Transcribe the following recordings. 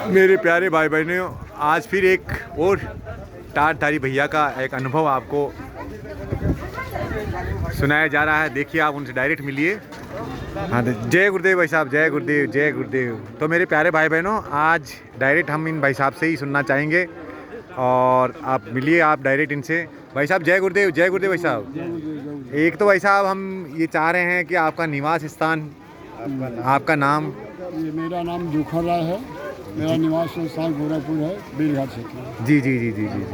मेरे प्यारे भाई बहनों, आज फिर एक और टाटधारी भैया का एक अनुभव आपको सुनाया जा रहा है। देखिए, आप उनसे डायरेक्ट मिलिए। हाँ, जय गुरुदेव भाई साहब, जय गुरुदेव, जय गुरुदेव। तो मेरे प्यारे भाई बहनों, आज डायरेक्ट हम इन भाई साहब से ही सुनना चाहेंगे और आप मिलिए, आप डायरेक्ट इनसे। भाई साहब जय गुरुदेव, जय गुरुदेव भाई साहब। एक तो भाई साहब हम ये चाह रहे हैं कि आपका निवास स्थान, आपका नाम। ये मेरा नाम जोखर राय है। मेरा निवास स्थान गोरखपुर है, बीरघाट क्षेत्र। जी जी जी जी जी जी जी।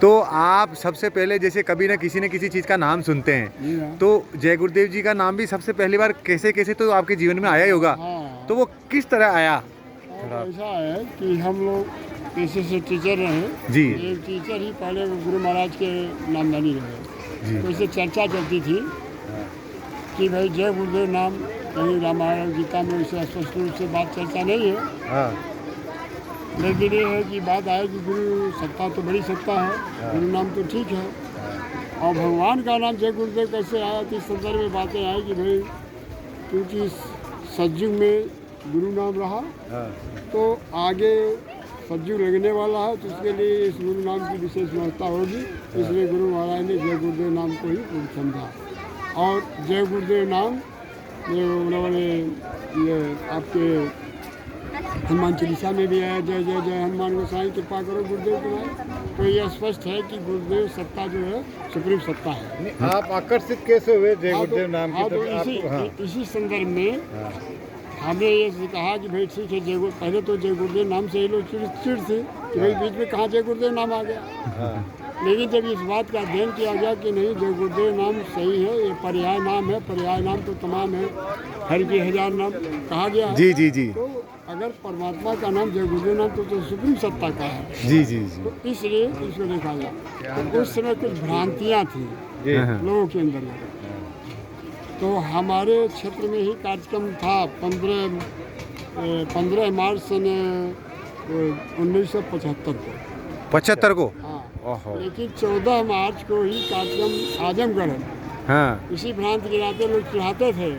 तो आप सबसे पहले जैसे कभी ना किसी चीज़ का नाम सुनते हैं, तो जय गुरुदेव जी का नाम भी सबसे पहली बार कैसे कैसे तो आपके जीवन में आया ही होगा। हाँ। तो वो किस तरह आया? ऐसा है कि हम लोग पेशे से टीचर रहे जी। एक टीचर ही पहले गुरु महाराज के नामधानी रहे। तो इससे चर्चा चलती थी कि भाई जय गुरुदेव नाम कहीं रामायण गीता में उसे स्पष्ट रूप से बात चर्चा नहीं है। हाँ। लेकिन ये है कि बात आए कि गुरु सत्ता तो बड़ी सत्ता है, गुरु नाम तो ठीक है। और भगवान का नाम जय गुरुदेव कैसे आया, तो इस संदर्भ में बातें आई कि भाई क्योंकि सतयुग में गुरु नाम रहा, तो आगे सतयुग लगने वाला है, तो उसके लिए इस गुरु नाम की विशेष महत्ता होगी। इसलिए गुरु महाराज ने जय गुरुदेव नाम को ही पूर्ण समझा। और जय गुरुदेव नाम उन्होंने ये आपके हनुमान चालीसा में भी आया, जय जय जय हनुमान गोसाई कृपा करो गुरुदेव तुम्हारे। तो ये स्पष्ट है कि गुरुदेव सत्ता जो है सुप्रीम सत्ता है। आप आकर्षित कैसे हुए जय गुरुदेव नाम की तरफ? इसी संदर्भ में हमने ये कहा कि भाई ठीक है, जय पहले तो जय गुरुदेव नाम से ही लोग चिड़ थे कि भाई बीच में कहाँ जय गुरुदेव नाम आ गया। लेकिन जब इस बात का अध्ययन किया गया कि नहीं, जय गुरुदेव नाम सही है, ये पर्याय नाम है, पर्याय नाम तो तमाम है, हर के हजार नाम कहा गया है। जी जी जी। तो अगर परमात्मा का नाम जय गुरुदेव नाम तो सुप्रीम सत्ता का है। जी जी जी। तो इसलिए इसको देखा गया। तो उस समय कुछ भ्रांतियाँ थी लोगों के अंदर। तो हमारे क्षेत्र में ही कार्यक्रम था 15 मार्च सन 1975 को। 75 को? हाँ। लेकिन 14 मार्च को ही कार्यक्रम आजमगढ़ है। हाँ। इसी भ्रांति के नाते लोग चढ़ाते थे,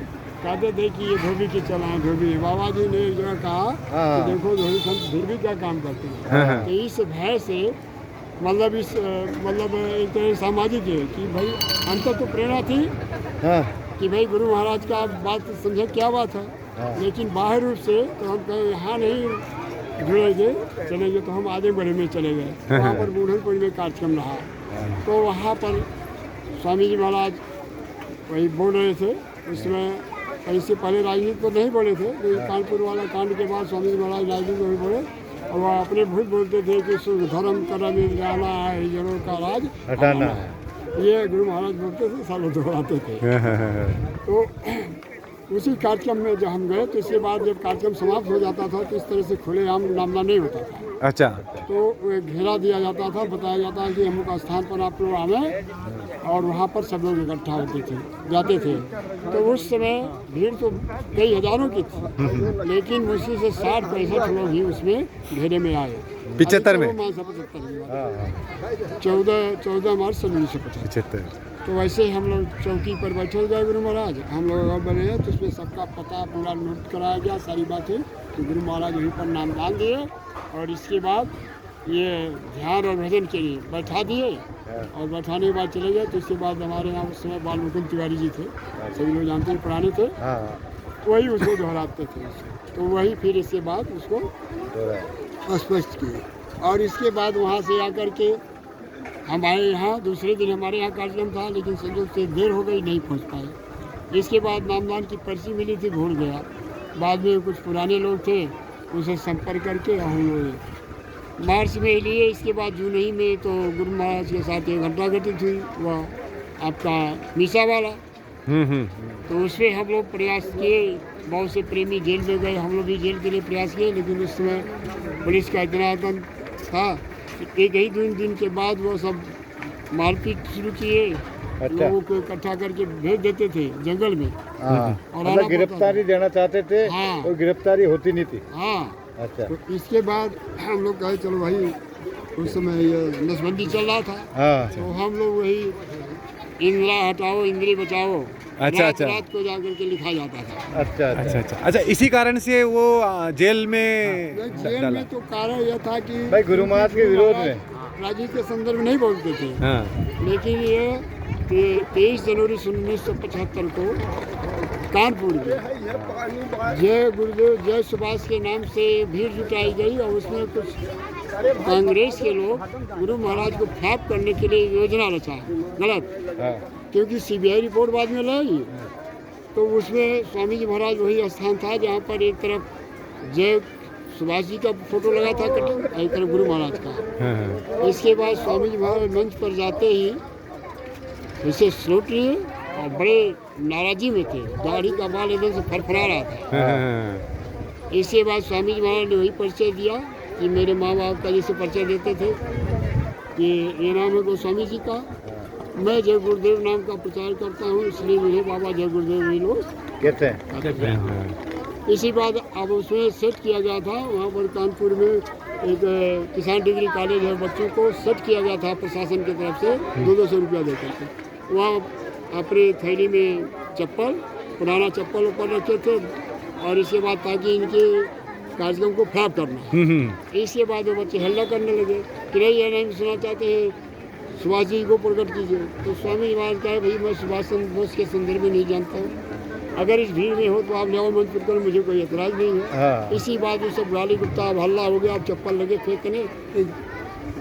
कहते थे कि ये धोबी के चलाएं धोबी। बाबा जी ने एक जगह कहा कि देखो धोबी संत फिर भी क्या काम करते हैं। तो इस भय से मतलब एक तरह सामाजिक है कि भाई अंत तो प्रेरणा थी कि भाई गुरु महाराज का बात समझे क्या बात है। लेकिन बाहर रूप से तो हम कहें यहाँ नहीं जुड़ेंगे, चलेंगे तो हम आगे बढ़े में चले गए। वहाँ पर बूढ़नपुर में कार्यक्रम रहा, तो वहाँ पर स्वामी जी महाराज वही बोल रहे थे। उसमें इससे पहले राजनीति पर नहीं बोले थे, तो कानपुर वाला कांड के बाद स्वामी जी महाराज राजनीति में बोले और वह अपने भूत बोलते थे कि सुख धर्म कर्म जाना है, हिजड़ों का राज हटाना है। ये गुरु महाराज बोलते थे, सालों दोहराते थे। तो उसी कार्यक्रम में जब हम गए, तो इसके बाद जब कार्यक्रम समाप्त हो जाता था तो इस तरह से खुलेआम नामना नहीं होता था। अच्छा। तो घेरा दिया जाता था, बताया जाता है कि अमुक स्थान पर आप लोग आवे, और वहाँ पर सब लोग इकट्ठा होते थे, जाते थे। तो उस समय भीड़ तो कई हजारों की थी, लेकिन मुश्किल से 60-65 लोग ही उसमें घेरे में आए। 75 में? 14 मार्च 1975। तो वैसे ही हम लोग चौकी पर बैठे गए गुरु महाराज, हम लोग और बने हैं, तो उसमें सबका पता पूरा नोट कराया गया, सारी बातें। तो गुरु महाराज वहीं पर नाम डाल दिए और इसके बाद ये ध्यान और भजन के लिए बैठा दिए और बैठाने के बाद चले गए। तो इसके बाद हमारे यहाँ उस समय बाल मुकुंद तिवारी जी थे, सभी लोग जानते हैं, पुराने थे, वही उसको दोहराते थे। तो वही फिर इसके बाद उसको स्पष्ट किए। और इसके बाद वहाँ से आकर के हमारे यहाँ दूसरे दिन हमारे यहाँ कार्यक्रम था, लेकिन संयोग से देर हो गई, नहीं पहुँच पाए। इसके बाद नामदान की पर्ची मिली थी, भूल गया। बाद में कुछ पुराने लोग थे, उसे संपर्क करके हम लोग मार्च में लिए। इसके बाद जून ही में तो गुरु महाराज के साथ एक घटना घटित हुई, वह आपका मीसा वाला। तो उसमें हम लोग प्रयास किए, बहुत से प्रेमी जेल में गए, हम लोग भी जेल के लिए प्रयास किए, लेकिन उस समय पुलिस का इतना आतंक था। एक ही दिन के बाद वो सब मारपीट शुरू किए। लोगों को इकट्ठा करके भेज देते थे जंगल में। और गिरफ्तारी देना चाहते थे। हाँ। और गिरफ्तारी होती नहीं थी। हाँ। अच्छा। तो इसके बाद हम लोग कहे चलो भाई, उस समय ये नसबंदी चल रहा था। तो हम लोग वही इंदिरा हटाओ इंद्री बचाओ अच्छा, रात अच्छा। रात को जाकर के लिखा जाता था। अच्छा अच्छा अच्छा अच्छा, इसी कारण से वो जेल में जेल डाला। में तो कारण यह था कि भाई गुरु महाराज के विरोध में। राजनीति के संदर्भ में नहीं बोलते थे, हाँ लेकिन ये 23 जनवरी 1975 को कानपुर में जय गुरुदेव जय सुभाष के नाम से भीड़ जुटाई गई और उसमें कुछ कांग्रेस के लोग गुरु महाराज को फ्लॉप करने के लिए योजना रचा, गलत, हाँ क्योंकि सीबीआई रिपोर्ट बाद में लाई। तो उसमें स्वामी जी महाराज वही स्थान था जहाँ पर एक तरफ जय सुभाष जी का फोटो लगा था कटिंग, एक तरफ गुरु महाराज का। हाँ इसके बाद स्वामी जी महाराज मंच पर जाते ही ऐसे स्लोट लिए और बड़े नाराजी में थे, दाढ़ी का बाल एकदम से फरफरा रहा था। हाँ इसके बाद स्वामी जी महाराज ने वही परिचय दिया कि मेरे माँ बाप का जैसे परिचय देते थे कि ये नाम है गोस्वामी जी का, मैं जय गुरुदेव नाम का प्रचार करता हूँ, इसलिए मुझे बाबा जय गुरुदेव भी लोग कहते हैं। इसी बाद अब उसमें सेट किया गया था, वहाँ पर कानपुर में एक किसान डिग्री कॉलेज है, बच्चों को सेट किया गया था प्रशासन की तरफ से 200 रुपया देकर के। वहाँ अपनी थैली में चप्पल, पुराना चप्पल ऊपर रखे थे और इसके बाद ताकि इनके कार्यक्रम को फ्लॉप करना। इसके बाद वो बच्चे हल्ला करने लगे कि नहीं ये नहीं सुनना चाहते हैं, सुभाष जी को प्रकट कीजिए। तो स्वामी महाराज कहा भाई मैं सुभाष चंद्र बोस के संदर्भ में नहीं जानता हूँ, अगर इस भीड़ में हो तो आप जाओ मंच पर करो, मुझे कोई एतराज़ नहीं है। हाँ। इसी बात में सब गाली गुप्ता हल्ला हो गया, अब चप्पल लगे फेंकने।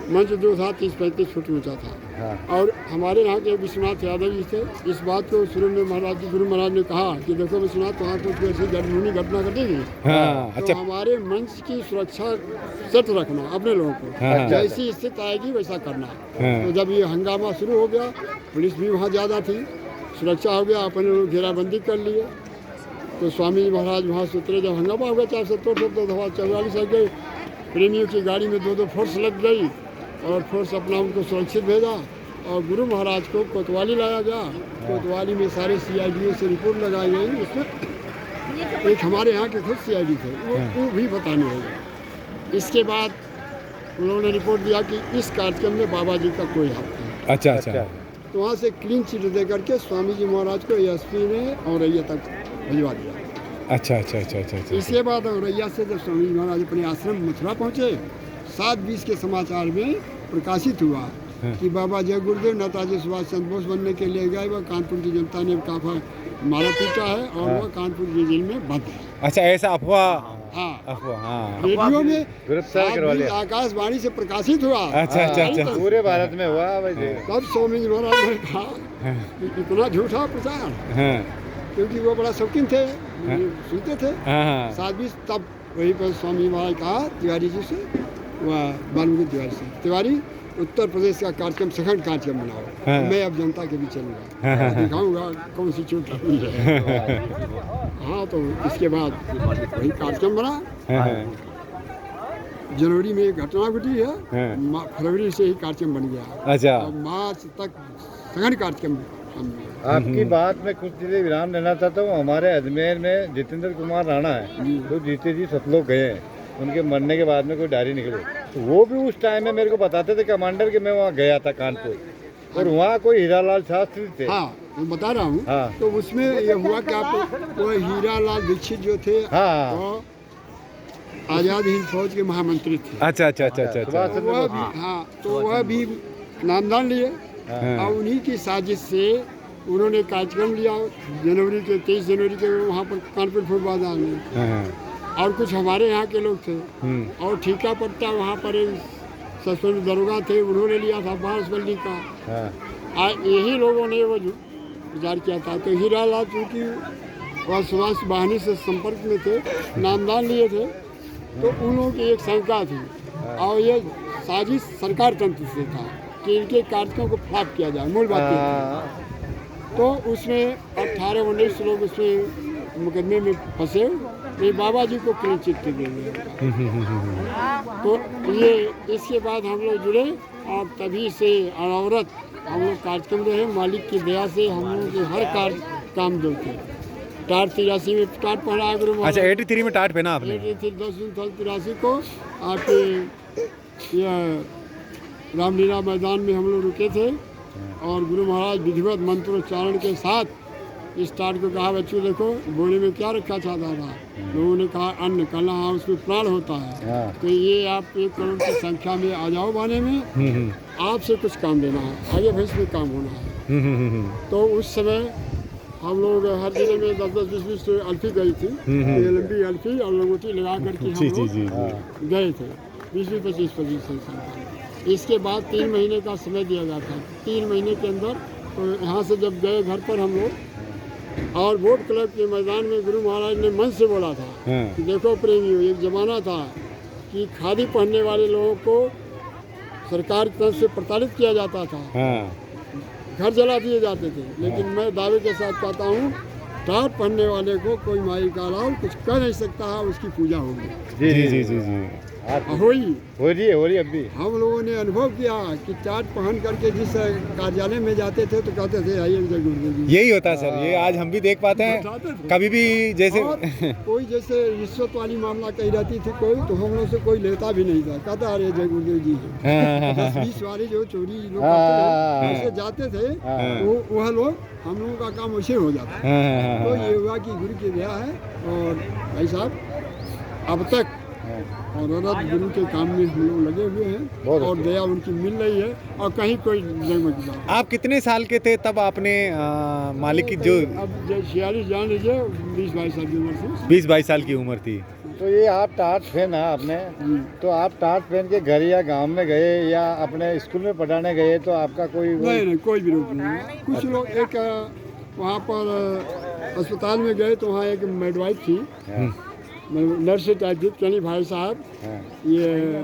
मंच जो था 30-35 फुट ऊंचा था। हाँ। और हमारे यहाँ के विश्वनाथ यादव जी थे, इस बात को शुरू में महाराज जी गुरु महाराज ने कहा कि देखो विश्वनाथ वहाँ तो ऐसी घटना घटना घटेगी, हाँ, तो अच्छा। हमारे मंच की सुरक्षा सेट रखना अपने लोगों को, हाँ। जैसी स्थिति आएगी वैसा करना। हाँ। तो जब ये हंगामा शुरू हो गया, पुलिस भी वहाँ ज़्यादा थी, सुरक्षा हो गया, अपने लोग घेराबंदी कर लिए। तो स्वामी जी महाराज वहाँ से उतरे, जब हंगामा हो गया 470 दफा 44 आ गए, प्रेमियों की गाड़ी में 2-2 फोर्स लग गई और फोर्स अपना उनको सुरक्षित भेजा और गुरु महाराज को कोतवाली लाया गया। कोतवाली में सारे CID से रिपोर्ट लगाई गई, उसमें एक हमारे यहाँ के खुद CID थे, वो भी बताने लगे। इसके बाद उन्होंने रिपोर्ट दिया कि इस कार्यक्रम में बाबा जी का कोई हाथ नहीं। अच्छा अच्छा तो वहाँ से क्लीन चिट दे करके स्वामी जी महाराज को ASP ने औरैया तक भिजवा दिया। अच्छा अच्छा अच्छा अच्छा अच्छा। इसके बाद औरैया से जब स्वामी जी महाराज अपने आश्रम मथुरा पहुँचे, 7:20 के समाचार में प्रकाशित हुआ कि बाबा जय गुरुदेव नेताजी सुभाष चंद्र बोस बनने के लिए गए, वह कानपुर की जनता ने काफी मारा पीटा है और वह कानपुर की जेल में बंद है। अच्छा ऐसा अफवाह, हाँ, अफवाह, हाँ। रेडियो में गिरफ्तार करवा 7:20 लिया। आकाशवाणी से प्रकाशित हुआ। अच्छा अच्छा अच्छा। पूरे भारत में हुआ भाई जी। तब स्वामी जी महाराज ने कहा कि इतना झूठा प्रचार, हाँ क्योंकि वो बड़ा शौकीन थे, सुनते थे। हाँ 7:20 तब वहीं पर स्वामी महाराज कहा तिवारी जी से, वह वाल्मीकि तिवारी से, तिवारी उत्तर प्रदेश का कार्यक्रम सखंड कार्यक्रम बनाओ, हाँ। मैं अब जनता के बीच चलूँगा, दिखाऊंगा कौन सी चोट हुई है। हाँ, तो इसके बाद वही कार्यक्रम बना। जनवरी में एक घटना घटी है, फरवरी से ही कार्यक्रम बन गया। अच्छा। और मार्च तक सघन कार्यक्रम हम आपकी बात में कुछ चीजें विराम लेना चाहता हूँ। हमारे अजमेर में जितेंद्र कुमार राणा है, तो जीते जी सतलोक गए हैं, उनके मरने के बाद में कोई डायरी निकले, तो वो भी उस टाइम में मेरे को बताते थे कमांडर कि मैं वहाँ गया था कानपुर, और वहाँ कोई हीरालाल शास्त्री थे। हाँ, मैं बता रहा हूँ। हाँ। तो उसमें ये हुआ कि आपको वो हीरालाल दीक्षित जो थे, हाँ। वो आज़ाद हिंद फौज के महामंत्री थे। अच्छा अच्छा अच्छा अच्छा सुभाष अच्छा। चंद्र वह बोस। भी, हाँ, तो वह भी नामदान लिए और उन्हीं की साजिश से उन्होंने कार्यक्रम लिया जनवरी के 23 जनवरी के वहाँ पर कानपुर फुटबॉल में, और कुछ हमारे यहाँ के लोग थे और ठीका पट्टा वहाँ पर सस्पेंड दरोगा थे, उन्होंने लिया था बांसबल्ली का। यही लोगों ने वो प्रचार किया था। तो हीरालाल चूँकि वह सुभाष वाहिनी से संपर्क में थे, नामदान लिए थे, तो उन लोगों की एक शंका थी और ये साजिश सरकार तंत्र से था कि इनके कार्यक्रम को फ्लॉप किया जाए, मूल बात ये थी। तो उसमें 18-19 लोग उसमें मुकदमे में फंसे, ये बाबा जी को क्लीन चिट देंगे। तो ये इसके बाद हम लोग जुड़े और तभी से अनवरत हम लोग कार्यक्रम रहे। मालिक की दया से हम लोग के हर काम जो थे। टाट 83 में टाट पहना गुरु महाराज। अच्छा 83 में टाट पहना आपने? 10 जून 83 को आपके यह रामलीला मैदान में हम लोग रुके थे और गुरु महाराज विधिवत मंत्रोच्चारण के साथ इस टाट को कहा बच्चों देखो बोरे में क्या रखा था दादा। लोगों ने कहा अन्न, कहना हाँ उसमें प्राण होता है। हाँ। तो ये आप 1 करोड़ की संख्या में आ जाओ बाने में, आपसे कुछ काम लेना है, आगे भविष्य में काम होना है। तो उस समय हम लोग हर जिले में 10-10, 20-20 अल्फी गई थी, ये लंबी अल्फी और लंगोटी लगा करके हम लोग गए थे 20-20, 25-25 इंसान। इसके बाद 3 महीने का समय दिया जाता है। 3 महीने के अंदर तो यहाँ से जब गए घर पर हम लोग, और वोट क्लब के मैदान में गुरु महाराज ने मन से बोला था कि देखो प्रेमियों, एक ज़माना था कि खादी पहनने वाले लोगों को सरकार की तरफ से प्रताड़ित किया जाता था, घर जला दिए जाते थे। लेकिन मैं दावे के साथ कहता हूँ, टाट पहनने वाले को कोई माई का लाल कुछ कह नहीं सकता है, उसकी पूजा होगी। जी जी जी जी हो रही है अभी। हम लोगों ने अनुभव किया कि टाट पहन करके जिस कार्यालय में जाते थे तो कहते थे आइए गुरुदेव जी। यही होता है सर, ये आज हम भी देख पाते हैं कभी भी जैसे कोई जैसे रिश्वत वाली मामला कही रहती थी कोई, तो हम लोग से कोई लेता भी नहीं था, कहता अरे जय गुरुदेव जी 10-20 वाली जो चोरी लोग करते थे जाते थे, तो वह लोग हम लोगों का काम वैसे हो जाता। तो ये हुआ कि गुरु की दया है, और भाई साहब अब तक और औरत गुरु के काम में हम लोग लगे हुए हैं, और दया उनकी मिल रही है, और कहीं कोई नहीं मचता। आप कितने साल के थे तब आपने मालिक की जो अब 46 जान लीजिए, 20-22 साल की उम्र से 20-22 साल की उम्र थी। तो ये आप टाट पहना आपने, तो आप टाट पहन के घर या गांव में गए या अपने स्कूल में पढ़ाने गए, तो आपका कोई नहीं कोई विरोध नहीं। कुछ लोग एक वहाँ पर अस्पताल में गए तो वहाँ एक मेडवाइफ थी, नर्स टाइप थी, कहनी भाई साहब ये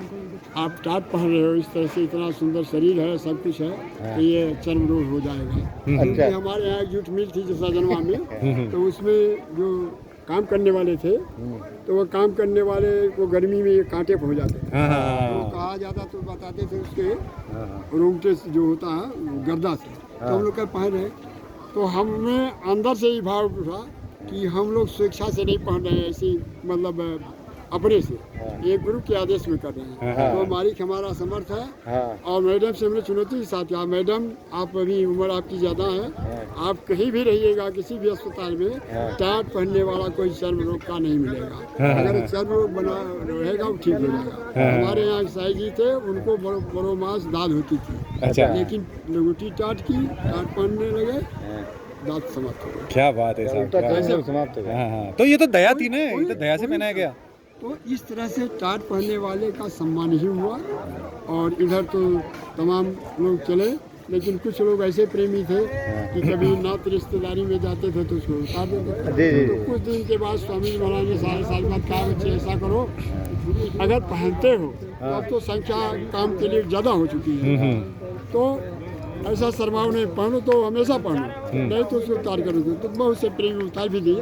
आप टाट पहन रहे हो, इस तरह से इतना सुंदर शरीर है, सब कुछ है, तो ये चर्म रोग हो जाएगा। क्योंकि हमारे यहाँ एक जूट मिल थी जैसा जनवा में, तो उसमें जो काम करने वाले थे, तो वो काम करने वाले को गर्मी में ये कांटे हो जाते थे, तो कहा जाता तो बताते थे उसके रोंगटे जो होता है गर्दा से, तो हम लोग का पहन रहे, तो हमें अंदर से ही भाव उठा कि हम लोग स्वेच्छा से नहीं पहन रहे हैं, ऐसी मतलब अपने से, ये गुरु के आदेश में कर रहे हैं। तो मालिक हमारा समर्थ है। और मैडम से हमने चुनौती के साथ कहा, मैडम आप अभी उम्र आपकी ज़्यादा है, आप कहीं भी रहिएगा किसी भी अस्पताल में, टाट पहनने वाला कोई चर्म रोग का नहीं मिलेगा। अगर चर्म रोग बना रहेगा वो ठीक हो जाएगा। हमारे यहाँ साई जी थे, उनको बड़ो मास दाद होती थी, लेकिन लंगोटी टाट की टाट पहनने लगे, दांत समाप्त हो गए। क्या बात है साहब, समाप्त हो गया। तो ये तो दया थी ना, ये तो दया से पहनाया गया। तो इस तरह से टाट पहनने वाले का सम्मान ही हुआ। और इधर तो तमाम लोग चले, लेकिन कुछ लोग ऐसे प्रेमी थे कि कभी नात रिश्तेदारी में जाते थे तो उसको उतार देते थे। तो कुछ दिन के बाद स्वामी जी महाराज ने सारे साल बाद कहा बच्चे ऐसा करो, अगर पहनते हो तो अब तो संख्या काम के लिए ज़्यादा हो चुकी है, तो ऐसा शर्माओ नहीं, पहनो तो हमेशा पहनो, नहीं तो उसको उतार कर दो। तो बहुत से प्रेमी उतार भी दिए।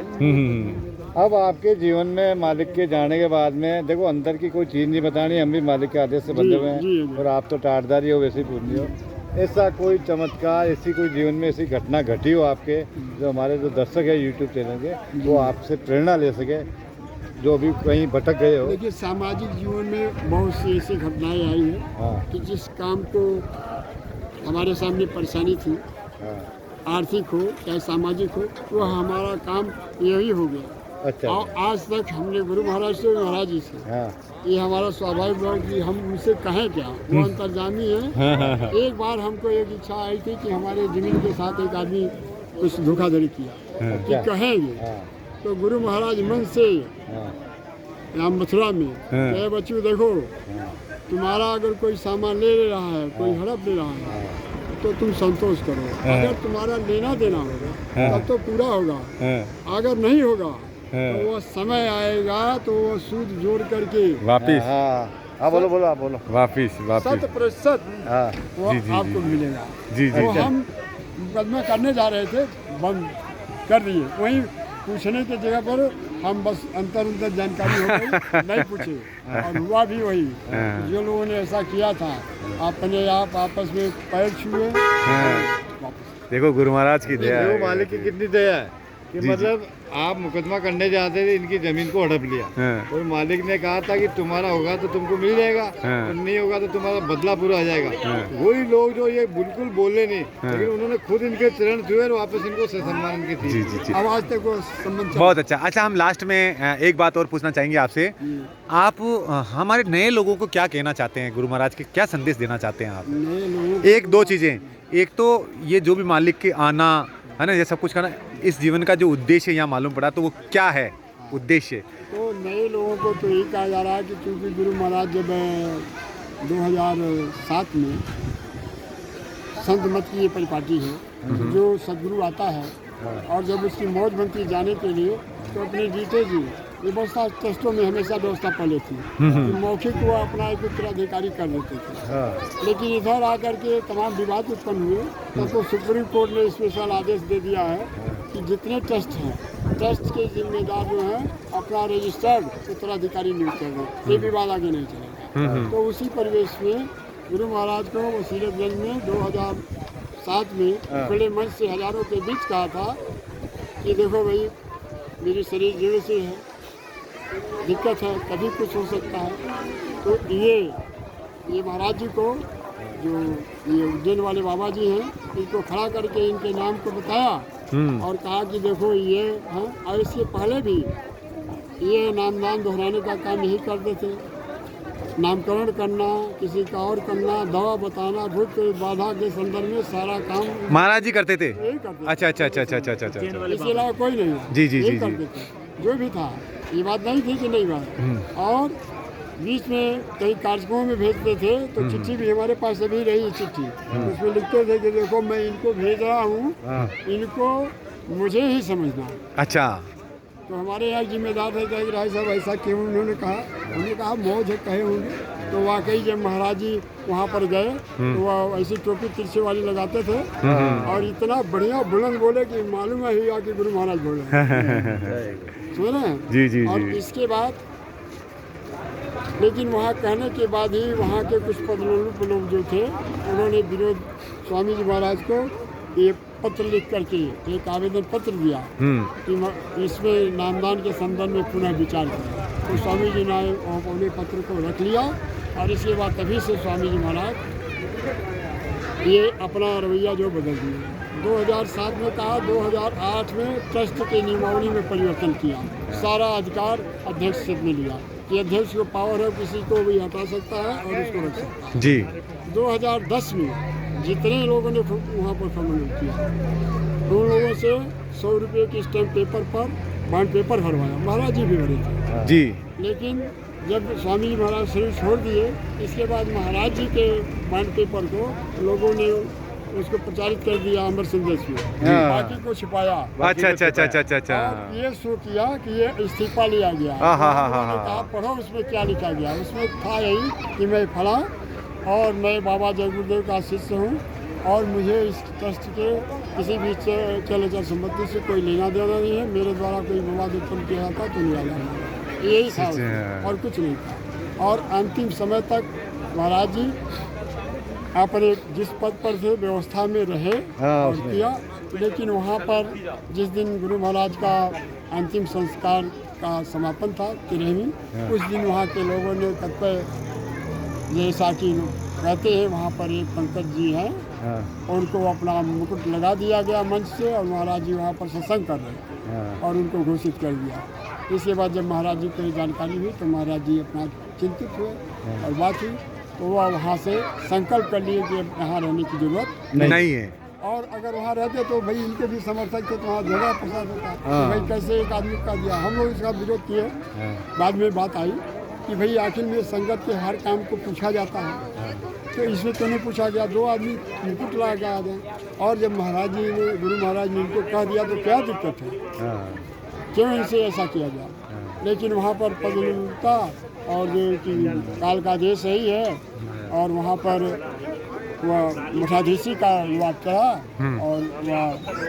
अब आपके जीवन में मालिक के जाने के बाद में देखो अंदर की कोई चीज़ नहीं बतानी, हम भी मालिक के आदेश से बंधे हुए हैं, और आप तो टाटदारी हो वैसे ही पूछनी हो। ऐसा कोई चमत्कार, ऐसी कोई जीवन में ऐसी घटना घटी हो आपके, जो हमारे जो दर्शक है यूट्यूब चैनल के, वो आपसे प्रेरणा ले सके, जो अभी कहीं भटक गए हो? देखिए सामाजिक जीवन में बहुत सी ऐसी घटनाएं आई हैं कि जिस काम को हमारे सामने परेशानी थी, आर्थिक हो चाहे सामाजिक हो, वो हमारा काम यही हो गया। अच्छा। और आज तक हमने गुरु महाराज से, महाराज जी से, ये हमारा स्वाभाविक है कि हम उनसे कहें क्या, वो अंतर्जामी है। एक बार हमको एक इच्छा आई थी कि हमारे जमीन के साथ एक आदमी कुछ धोखाधड़ी किया, कि कहेंगे, तो गुरु महाराज मन से यहाँ मथुरा में कहे बच्चों देखो, तुम्हारा अगर कोई सामान ले रहा है, कोई हड़प ले रहा है, तो तुम संतोष करो। अगर तुम्हारा लेना देना होगा तब तो पूरा होगा, अगर नहीं होगा तो वो समय आएगा तो वो सूद जोड़ करके वापिस, बोलो बोलो आप बोलो, वापिस 100% वो आपको मिलेगा। तो हम मुकदमा करने जा रहे थे, बंद कर दिए, वहीं पूछने की जगह पर हम बस अंतर जानकारी हो गई, नहीं पूछे, और हुआ भी वही। जो लोगों ने ऐसा किया था, अपने आप आपस में पैर छुए। देखो गुरु महाराज की दया है, मालिक की कितनी दया है। कि मतलब आप मुकदमा करने जाते थे, इनकी जमीन को हड़प लिया हाँ। और मालिक ने कहा था कि तुम्हारा होगा तो तुमको मिल जाएगा, हाँ। और नहीं होगा तो तुम्हारा बदला पूरा आ जाएगा। वही लोग जो ये बिल्कुल बोले नहीं, लेकिन उन्होंने खुद इनके चरण छुए और वापस इनको सम्मान इनकी थी। जी जी जी, आवाज तक वो संबंध चला। बहुत अच्छा। अच्छा, हम लास्ट में एक बात और पूछना चाहेंगे आपसे। आप हमारे नए लोगों को क्या कहना चाहते हैं, गुरु महाराज के क्या संदेश देना चाहते हैं आप? नए लोगों एक दो चीज़ें, एक तो ये जो भी मालिक के आना है ना, ये सब कुछ करना, इस जीवन का जो उद्देश्य यहाँ मालूम पड़ा, तो वो क्या है उद्देश्य? तो नए लोगों को तो यही कहा जा रहा है कि क्योंकि गुरु महाराज जब 2007 में संत मत की ये परिपाटी है, जो सदगुरु आता है और जब उसकी मौज बनती जाने के लिए, तो अपने जीते जी व्यवस्था टेस्टों में हमेशा व्यवस्था पहले थी कि मौखिक वो अपना एक उत्तराधिकारी कर देते थे। लेकिन इधर आकर के तमाम विवाद उत्पन्न हुए, तो सुप्रीम कोर्ट ने स्पेशल आदेश दे दिया है कि जितने टेस्ट हैं, टेस्ट के जिम्मेदार जो हैं अपना रजिस्टर्ड उत्तराधिकारी नियुक्त कर दें, ये विवाद आगे नहीं चलेगा। तो उसी परिवेश में गुरु महाराज को वसीरतगंज में 2007 में खुले मंच से हजारों के बीच कहा था कि देखो भाई, मेरी शरीर जीर्ण से है, दिक्कत है, कभी कुछ हो सकता है। तो ये महाराज जी को, जो ये उज्जैन वाले बाबा जी हैं, इनको खड़ा करके इनके नाम को बताया और कहा कि देखो ये हैं, और इससे पहले भी ये नामदान दोहराने का काम यही करते थे। नामकरण करना, किसी का और करना, दवा बताना, भूत बाधा के संदर्भ में सारा काम महाराज जी करते थे? यही करते थे। अच्छा अच्छा अच्छा अच्छा अच्छा अच्छा अच्छा। इसके अलावा कोई नहीं है। जी जी यही जी जी। करते थे, जो भी था, ये बात नहीं थी कि नहीं बात। और बीच में कई कार्यक्रमों में भेजते थे, तो चिट्ठी भी हमारे पास अभी रही है चिट्ठी, उसमें लिखते थे कि देखो मैं इनको भेज रहा हूँ, इनको मुझे ही समझना। अच्छा। तो हमारे यहाँ जिम्मेदार थे कि राय साहब ऐसा क्यों, उन्होंने कहा मौज है, कहे होंगे। तो वाकई जब महाराज जी वहाँ पर गए तो वह ऐसी टोपी तिरछे वाली लगाते थे और इतना बढ़िया बुलंद बोले कि मालूम है ही कि गुरु महाराज बोले। सुन रहे हैं? जी जी और जी। इसके बाद, लेकिन वहाँ कहने के बाद ही वहाँ के कुछ पदलोलुप लोग जो थे, उन्होंने विरोध स्वामी जी महाराज को ये पत्र लिख करके एक आवेदन पत्र दिया कि इसमें नामदान के संदर्भ में पुनः विचार करें। तो स्वामी जी ने अपने पत्र को रख लिया और इसके बाद तभी से स्वामी जी महाराज ये अपना रवैया जो बदल दिया। 2007 में कहा, 2008 में ट्रस्ट के नियमावली में परिवर्तन किया, सारा अधिकार अध्यक्ष से में लिया कि अध्यक्ष को पावर है, किसी को भी हटा सकता है और उसको रख सकता है। जी। 2010 में जितने लोगों ने वहाँ पर सम्मिलित किया, उन लोगों से 100 रुपये के स्टैम्प पेपर पर बॉन्ड पेपर भरवाया, महाराज जी भी भरे थे। जी। लेकिन जब स्वामी जी महाराज शरीर छोड़ दिए, इसके बाद महाराज जी के बॉन्ड पेपर को लोगों ने उसको प्रचारित कर दिया अमर संदेश में, बाकी को छिपाया। अच्छा अच्छा अच्छा अच्छा अच्छा। और ये शो किया कि ये इस्तीफा लिया गया। कहा पढ़ो उसमें क्या लिखा गया। उसमें था यही कि मैं फला और मैं बाबा जय गुरुदेव का शिष्य हूँ और मुझे इस ट्रस्ट के किसी भी चल संपत्ति से कोई लेना देना नहीं है, मेरे द्वारा कोई विवाद उत्पन्न किया था तो निराला है, यही था और कुछ नहीं था। और अंतिम समय तक महाराज जी अपने जिस पद पर थे व्यवस्था में रहे और किया, लेकिन वहाँ पर जिस दिन गुरु महाराज का अंतिम संस्कार का समापन था 13वीं, उस दिन वहाँ के लोगों ने कतिपय, जैसा कि कहते हैं वहाँ पर एक पंकज जी हैं, उनको अपना मुकुट लगा दिया गया मंच से और महाराज जी वहाँ पर सत्संग कर रहे और उनको घोषित कर दिया। इसके बाद जब महाराज जी को जानकारी हुई तो महाराज जी अपना चिंतित हुए और बात हुई, तो वह वहाँ से संकल्प कर लिए कि यहाँ रहने की जरूरत नहीं है। और अगर वहाँ रहते तो भाई इनके भी समर्थक थे तो वहाँ जगह प्रसाद होता, तो भाई कैसे एक आदमी का दिया। हम लोग इसका विरोध किए, बाद में बात आई कि भाई आखिर में संगत के हर काम को पूछा जाता है, तो इसमें तो नहीं पूछा गया, 2 आदमी मुकुट ला के आ गए। और जब महाराज जी ने, गुरु महाराज ने इनको कह दिया तो क्या दिक्कत है, क्यों इनसे ऐसा किया गया। लेकिन वहाँ पर पदलोलुपता और जो कि काल का देश ही है और वहाँ पर वह मठाधीशी का विवाद चला और वह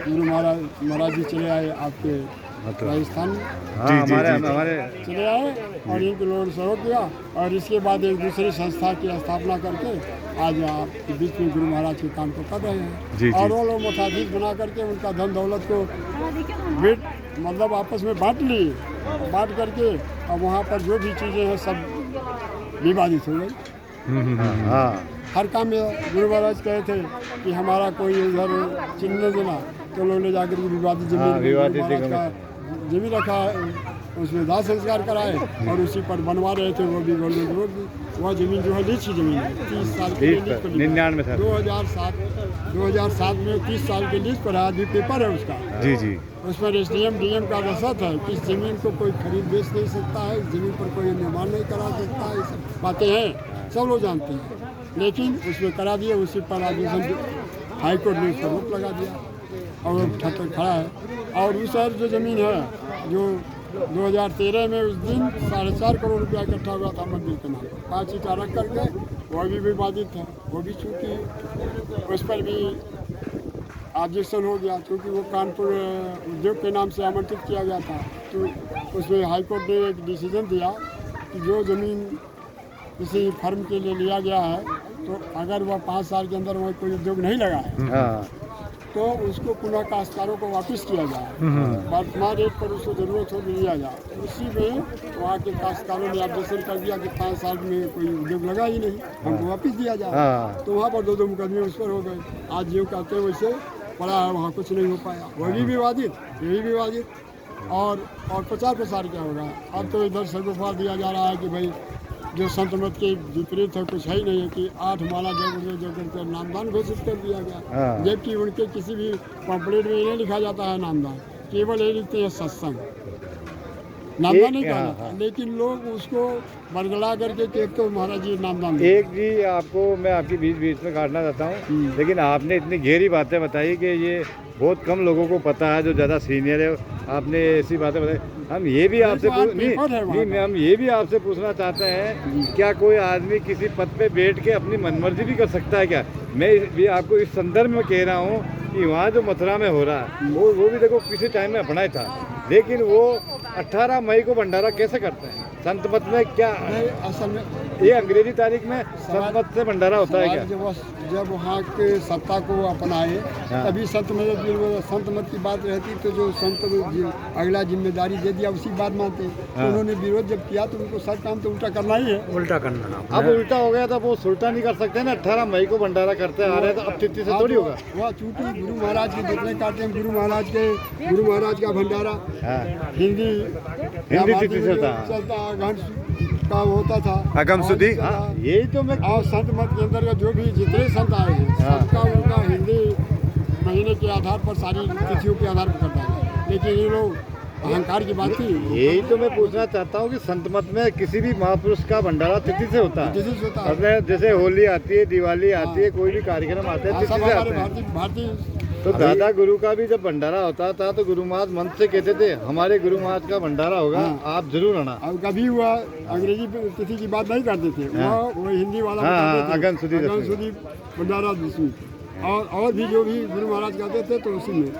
गुरु महाराज जी चले आए आपके राजस्थान हाँ, जी, जी, हमारे जी। हमारे चले आए और इनको लोगों ने सहयोग किया और इसके बाद एक दूसरी संस्था की स्थापना करके आज आपके बीच में गुरु महाराज के काम को कर रहे हैं। जी, जी। और वो लोग मठाधीश बना करके उनका धन दौलत को मतलब आपस में बांट लिए, बांट करके अब वहाँ पर जो भी चीज़ें हैं सब विवादित हो गई। हाँ हर काम में गुरु महाराज कहे थे कि हमारा कोई उधर चिन्ह देना, तो लोग ले जाकर के विवादित हाँ, जमीन विवादित गुरु महाराज जगह का जमीन रखा है, उसमें दाह संस्कार कराए और उसी पर बनवा रहे थे। वो भी गवर्नमेंट रोड भी वह जमीन जो है लीज की जमीन है, 30 साल के लिए लीज पर 99 में था 2007 में 30 साल के लीज पर आज भी पेपर है उसका। जी जी। उसमें SDM DM का दस्तखत है कि इस जमीन को कोई खरीद बेच नहीं सकता है, इस जमीन पर कोई निर्माण नहीं करा सकता है, ये सब बातें हैं, सब लोग जानते हैं। लेकिन उसमें करा दिया, उसी पर हाई कोर्ट ने उसको रोक लगा दिया और वो ठट्ठर खड़ा है। और उस शहर जो ज़मीन है जो 2013 में उस दिन 4.5 करोड़ रुपया इकट्ठा हुआ था मंदिर के नाम पर, 5 ईंटा रख करके, वो भी विवादित था, वो भी चूँकि उस पर भी ऑब्जेक्शन हो गया क्योंकि वो कानपुर उद्योग के नाम से आमंत्रित किया गया था। तो उसमें हाई कोर्ट ने एक डिसीजन दिया कि जो ज़मीन किसी फर्म के लिए लिया गया है तो अगर वह 5 साल के अंदर वह कोई उद्योग नहीं लगा है हाँ तो उसको पुनः काश्तकारों को वापस किया जाए, वर्तमान रेट पर उसको ज़रूरत हो लिया जाए। उसी में वहाँ के काश्तकारों ने ऑब्जेक्शन कर दिया कि 5 साल में कोई उद्योग लगा ही नहीं, हमको वापस दिया जाए। हाँ। तो वहाँ पर 2 मुकदमे उस पर हो गए। आज जो कहते हैं वैसे पड़ा है, वहाँ कुछ नहीं हो पाया, वो भी विवादित, ये भी विवादित। और प्रचार प्रसार क्या होगा? अब तो इधर से गुफा दिया जा रहा है कि भाई जो संत मत के विपरीत है, कुछ है ही नहीं है कि 8 माला जय गुरुदेव जय करके नामदान घोषित कर दिया गया, हाँ। जबकि उनके किसी भी पम्पलेट में नहीं लिखा जाता है नामदान, केवल ये लिखते हैं सत्संग, नामदान नहीं कहा जाता। लेकिन लोग उसको बरगला करके कि तो महाराज जी नामदान दे। एक जी आपको मैं आपकी बीच में काटना चाहता हूँ, लेकिन आपने इतनी गहरी बातें बताई कि ये बहुत कम लोगों को पता है जो ज़्यादा सीनियर है। आपने ऐसी बातें बताई, हम ये भी आपसे हम ये भी आपसे पूछना चाहते हैं, क्या कोई आदमी किसी पद पे बैठ के अपनी मनमर्जी भी कर सकता है क्या? मैं भी आपको इस संदर्भ में कह रहा हूँ कि वहाँ जो मथुरा में हो रहा है वो भी देखो किसी टाइम में अपना ही था, लेकिन वो 18 मई को भंडारा कैसे करते हैं? संत मत में क्या असल में ये अंग्रेजी तारीख में संत मत से भंडारा होता है क्या? जब वहाँ के सत्ता को अपनाए तभी संत मत की बात रहती, तो जो संत अगला जिम्मेदारी दे दिया उसी बात मानते। तो उन्होंने विरोध जब किया तो उनको सब काम तो उल्टा करना ही है, उल्टा करना। अब उल्टा हो गया था, वो सुल्टा नहीं कर सकते ना। 18 मई को भंडारा करते आ रहे हैं तो अब तिथि से थोड़ी होगा। वह चूंकि गुरु महाराज के जितने काटे हैं, गुरु महाराज का भंडारा हिंदी तिथि से था, चलता का होता था, अगम सुधी। यही तो मैं और संत मत के अंतर्गत जो भी जितने संत आए हैं सबका उनका हिंदी महीने के आधार पर सारी तिथियों के आधार पर करता है। लेकिन ये लोग अहंकार की बात थी। यही तो मैं पूछना चाहता हूँ कि संत मत में किसी भी महापुरुष का भंडारा तिथि से होता है। तिथि से होता है। अपने जैसे होली आती है, दिवाली आती है, कोई भी कार्यक्रम आते हैं तिथि से आते हैं। भारतीय तो दादा गुरु का भी जब भंडारा होता था तो गुरु महाराज मंत्र से कहते थे हमारे गुरु महाराज का भंडारा होगा, आप जरूर आना। अब कभी हुआ अंग्रेजी तिथि की बात नहीं करते थे, वो हिंदी वाला अगम सुधी भंडारा दशमी और भी जो भी गुरु महाराज कहते थे तो उसी में।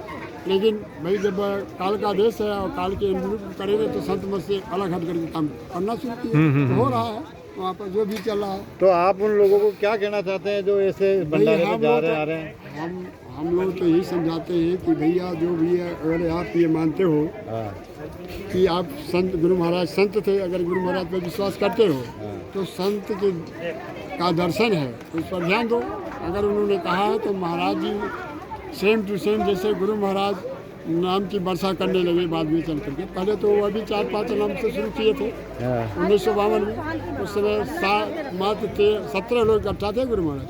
लेकिन भाई जब काल का देश है और काल के अनुरूप करेंगे तो संत मत से अलग हट करके काम करना शुरू किया, तो हो रहा है वहाँ पर जो भी चल रहा है। तो आप उन लोगों को क्या कहना चाहते हैं जो ऐसे भंडारे में जा रहे आ रहे हैं? हम लोग तो यही समझाते हैं कि भैया जो भी है, अगर आप ये मानते हो कि आप संत गुरु महाराज संत थे, अगर गुरु महाराज पर विश्वास करते हो तो संत के का दर्शन है तो उस पर ध्यान दो। अगर उन्होंने कहा है तो महाराज जी सेम टू सेम जैसे गुरु महाराज नाम की वर्षा करने लगे बाद में चल करके, पहले तो वो अभी 4-5 नाम से शुरू किए थे 1952 में। उस समय मात्र 17 लोग इकट्ठा थे गुरु महाराज,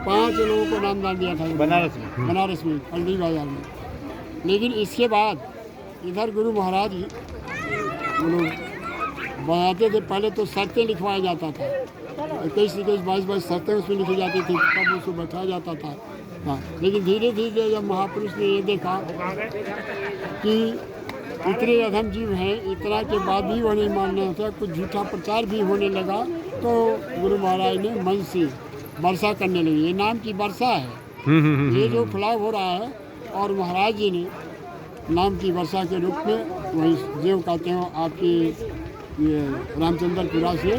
5 लोगों को नामदान दिया था बनारस में हल्दी बाजार में। लेकिन इसके बाद इधर गुरु महाराज बनाते थे, पहले तो शर्तें लिखवाया जाता था, 21, 22 शर्तें उसमें लिखी जाती थी, तब उसको बैठाया जाता था। हाँ, लेकिन धीरे धीरे जब महापुरुष ने ये देखा कि इतने अधम जीव हैं, इतना के बाद भी वो नहीं मानना होता, कुछ झूठा प्रचार भी होने लगा, तो गुरु महाराज ने मन से वर्षा करने लगी। ये नाम की वर्षा है, ये जो फैलाव हो रहा है। और महाराज जी ने नाम की वर्षा के रूप में वही देव कहते हो आपकी ये रामचंद्रपुरा से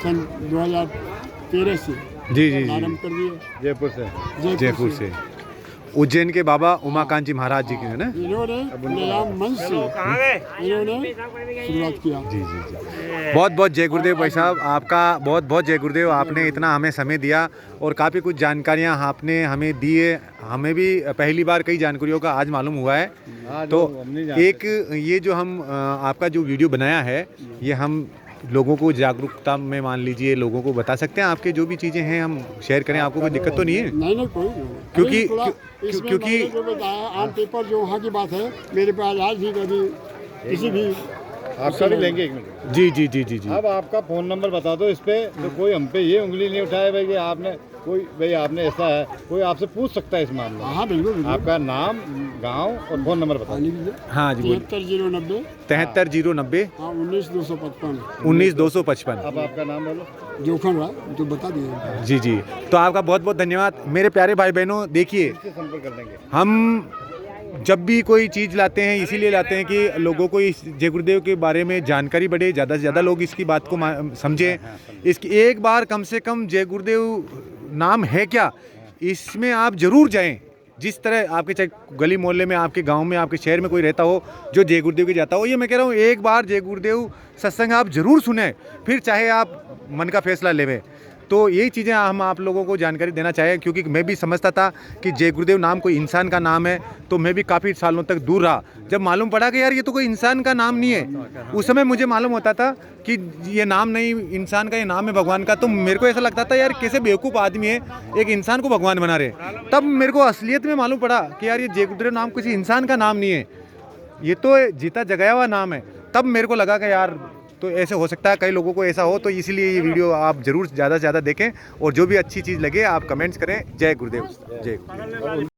सन 2013 से जी जी जी प्रारंभ कर दिए जयपुर से। जयपुर से उज्जैन के बाबा उमाकांत जी महाराज जी के है ना। इन्होंने निलाम मंच से इन्होंने शुरुआत किया। जी जी जी बहुत बहुत जय गुरुदेव भाई साहब, आपका बहुत बहुत जय गुरुदेव। आपने इतना हमें समय दिया और काफ़ी कुछ जानकारियाँ आपने हमें दी है। हमें भी पहली बार कई जानकारियों का आज मालूम हुआ है। तो एक ये जो हम आपका जो वीडियो बनाया है ये हम लोगों को जागरूकता में मान लीजिए लोगों को बता सकते हैं। आपके जो भी चीज़ें हैं हम शेयर करें, आपको कोई दिक्कत तो नहीं है? नहीं कोई क्योंकि जो बताया आम पेपर जो वहाँ की बात है मेरे पास आज भी कभी किसी भी आपका भी लेंगे 1 मिनट। जी जी जी जी जी अब आपका फ़ोन नंबर बता दो इस पे, तो कोई हम पे ये उंगली नहीं उठाए भाई कि आपने कोई भाई आपने ऐसा है, कोई आपसे पूछ सकता है इस मामले में। हाँ बिल्कुल आपका नाम, गांव और फ़ोन नंबर बता दो। हाँ जी 73 73 हाँ 19 255 19 अब आपका नाम बोलो। जोखन रहा जो बता दिए। जी जी। तो आपका बहुत बहुत धन्यवाद मेरे प्यारे भाई बहनों। देखिए इससे संपर्क कर लेंगे। हम जब भी कोई चीज़ लाते हैं इसीलिए लाते हैं कि लोगों को इस जय गुरुदेव के बारे में जानकारी बढ़े, ज़्यादा से ज़्यादा लोग इसकी बात को समझें। इसकी एक बार कम से कम जय गुरुदेव नाम है क्या इसमें आप ज़रूर जाएं। जिस तरह आपके चाहे गली मोहल्ले में, आपके गांव में, आपके शहर में कोई रहता हो जो जय गुरुदेव के जाता हो, ये मैं कह रहा हूँ एक बार जय गुरुदेव सत्संग आप ज़रूर सुने, फिर चाहे आप मन का फैसला लेवें। तो यही चीज़ें हम आप लोगों को जानकारी देना चाहें, क्योंकि मैं भी समझता था कि जय गुरुदेव नाम कोई इंसान का नाम है, तो मैं भी काफ़ी सालों तक दूर रहा। जब मालूम पड़ा कि यार ये तो कोई इंसान का नाम नहीं है, उस समय मुझे मालूम होता था कि ये नाम नहीं इंसान का, ये नाम है भगवान का। तो मेरे को ऐसा लगता था यार कैसे बेवकूफ़ आदमी है एक इंसान को भगवान बना रहे। तब मेरे को असलियत में मालूम पड़ा कि यार ये जय गुरुदेव नाम किसी इंसान का नाम नहीं है, ये तो जीता जगाया हुआ नाम है। तब मेरे को लगा कि यार तो ऐसे हो सकता है कई लोगों को ऐसा हो। तो इसलिए ये वीडियो आप ज़रूर ज़्यादा से ज़्यादा देखें और जो भी अच्छी चीज़ लगे आप कमेंट्स करें। जय गुरुदेव। जय गुरुदेव।